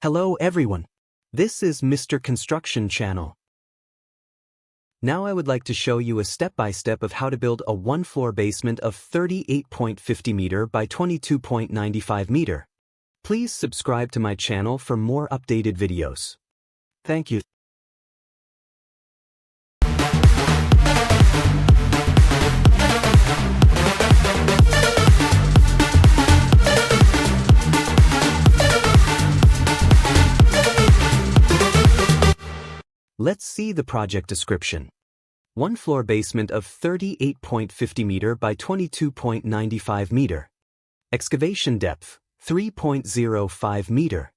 Hello everyone. This is Mr. Construction channel. Now I would like to show you a step-by-step of how to build a one-floor basement of 38.50 meter by 22.95 meter. Please subscribe to my channel for more updated videos. Thank you. Let's see the project description. One-floor basement of 38.50 meter by 22.95 meter. Excavation depth, 3.05 meter.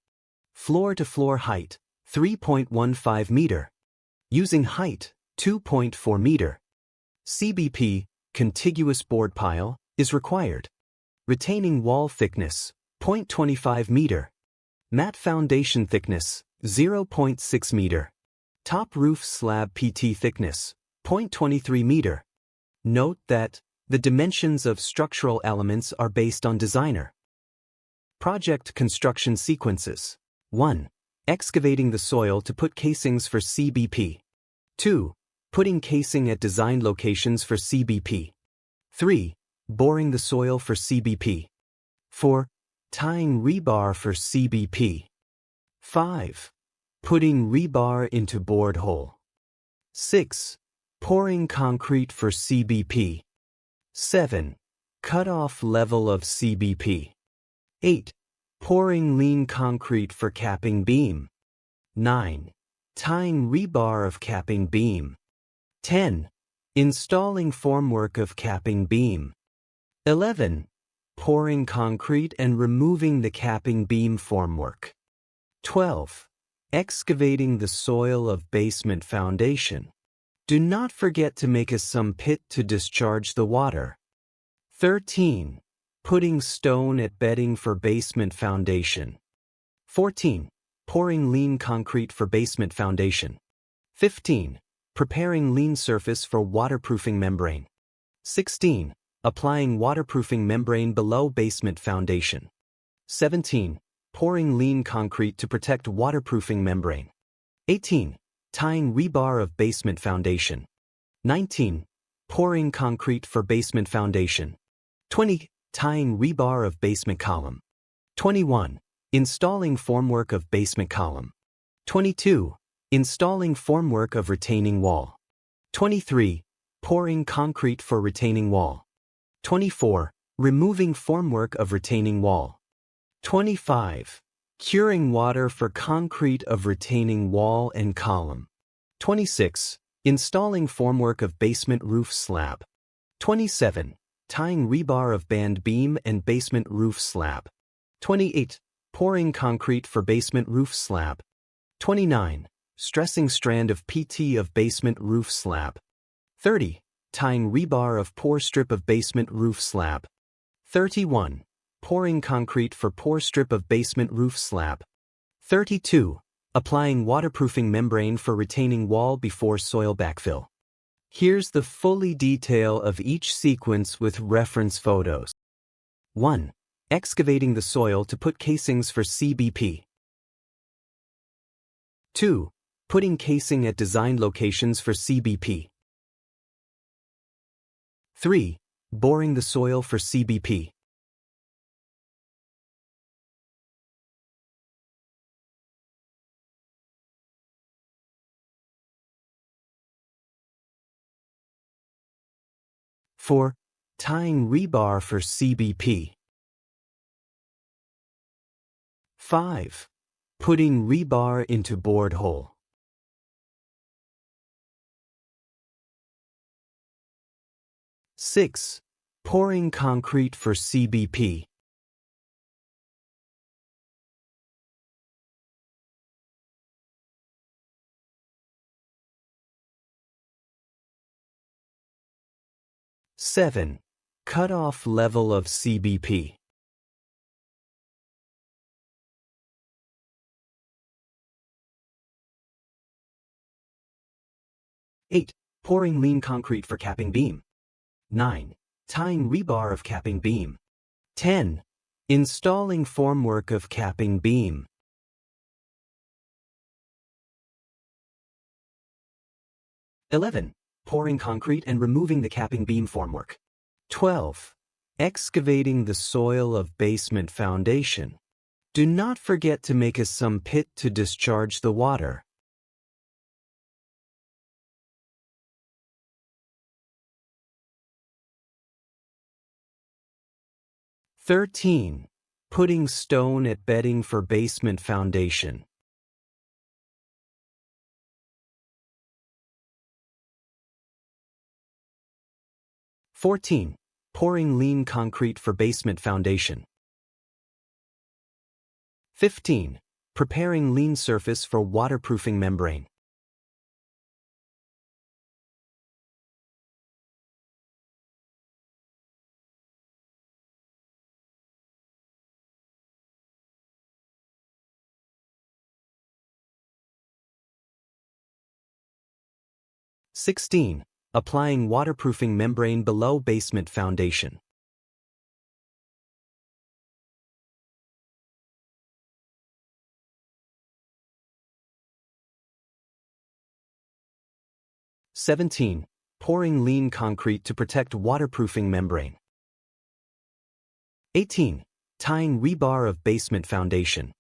Floor-to-floor height, 3.15 meter. Using height, 2.4 meter. CBP, contiguous board pile, is required. Retaining wall thickness, 0.25 meter. Mat foundation thickness, 0.6 meter. Top roof slab PT thickness, 0.23 meter. Note that the dimensions of structural elements are based on designer. Project construction sequences. 1. Excavating the soil to put casings for CBP. 2. Putting casing at designed locations for CBP. 3. Boring the soil for CBP. 4. Tying rebar for CBP. 5. Putting rebar into board hole. 6. Pouring concrete for CBP. 7. Cut-off level of CBP. 8. Pouring lean concrete for capping beam. 9. Tying rebar of capping beam. 10. Installing formwork of capping beam. 11. Pouring concrete and removing the capping beam formwork. 12. Excavating the soil of basement foundation. Do not forget to make a sump pit to discharge the water. 13. Putting stone at bedding for basement foundation. 14. Pouring lean concrete for basement foundation. 15. Preparing lean surface for waterproofing membrane. 16. Applying waterproofing membrane below basement foundation. 17. Pouring lean concrete to protect waterproofing membrane. 18. Tying rebar of basement foundation. 19. Pouring concrete for basement foundation. 20. Tying rebar of basement column. 21. Installing formwork of basement column. 22. Installing formwork of retaining wall. 23. Pouring concrete for retaining wall. 24. Removing formwork of retaining wall. 25. Curing water for concrete of retaining wall and column. 26. Installing formwork of basement roof slab. 27. Tying rebar of band beam and basement roof slab. 28. Pouring concrete for basement roof slab. 29. Stressing strand of PT of basement roof slab. 30. Tying rebar of pour strip of basement roof slab. 31. Pouring concrete for pour strip of basement roof slab. 32. Applying waterproofing membrane for retaining wall before soil backfill. Here's the fully detail of each sequence with reference photos. 1. Excavating the soil to put casings for CBP. 2. Putting casing at designed locations for CBP. 3. Boring the soil for CBP. 4. Tying rebar for CBP. 5. Putting rebar into board hole. 6. Pouring concrete for CBP. 7. Cut-off level of CBP. 8. Pouring lean concrete for capping beam. 9. Tying rebar of capping beam. 10. Installing formwork of capping beam. 11. Pouring concrete and removing the capping beam formwork. 12. Excavating the soil of basement foundation. Do not forget to make a sump pit to discharge the water. 13. Putting stone at bedding for basement foundation. 14. Pouring lean concrete for basement foundation. 15. Preparing lean surface for waterproofing membrane. 16. Applying waterproofing membrane below basement foundation. 17. Pouring lean concrete to protect waterproofing membrane. 18. Tying rebar of basement foundation.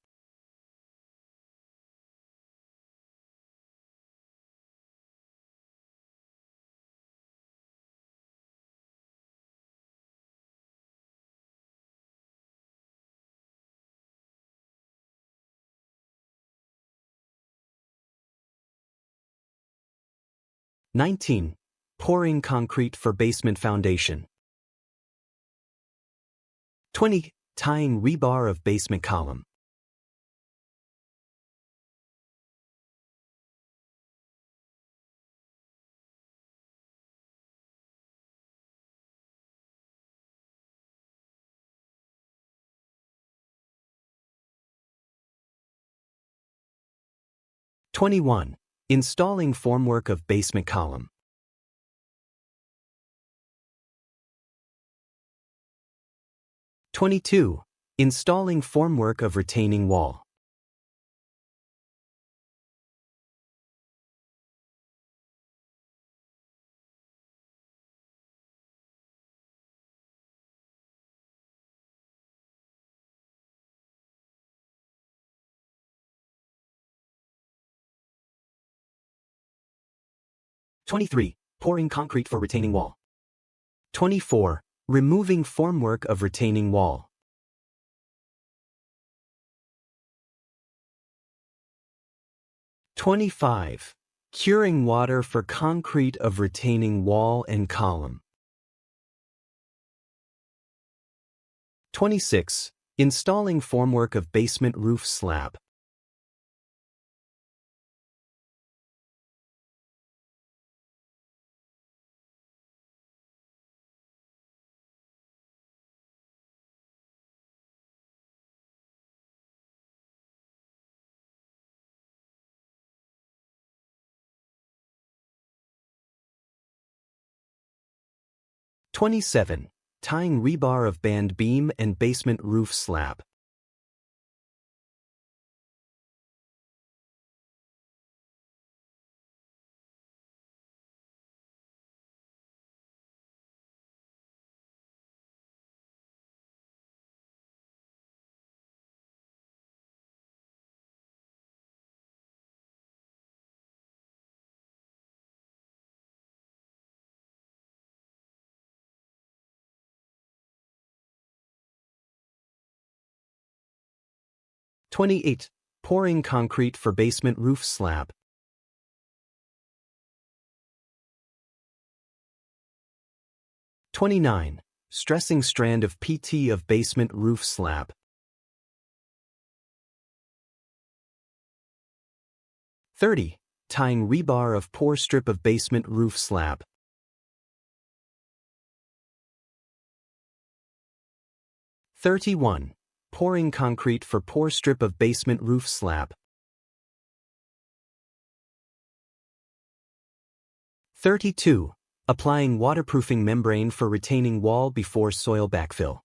19. Pouring concrete for basement foundation. 20. Tying rebar of basement column. 21. Installing formwork of basement column. 22. Installing formwork of retaining wall. 23. Pouring concrete for retaining wall. 24. Removing formwork of retaining wall. 25. Curing water for concrete of retaining wall and column. 26. Installing formwork of basement roof slab. 27. Tying rebar of band beam and basement roof slab. 28. Pouring concrete for basement roof slab. 29. Stressing strand of PT of basement roof slab. 30. Tying rebar of pour strip of basement roof slab. 31. Pouring concrete for pour strip of basement roof slab. 32. Applying waterproofing membrane for retaining wall before soil backfill.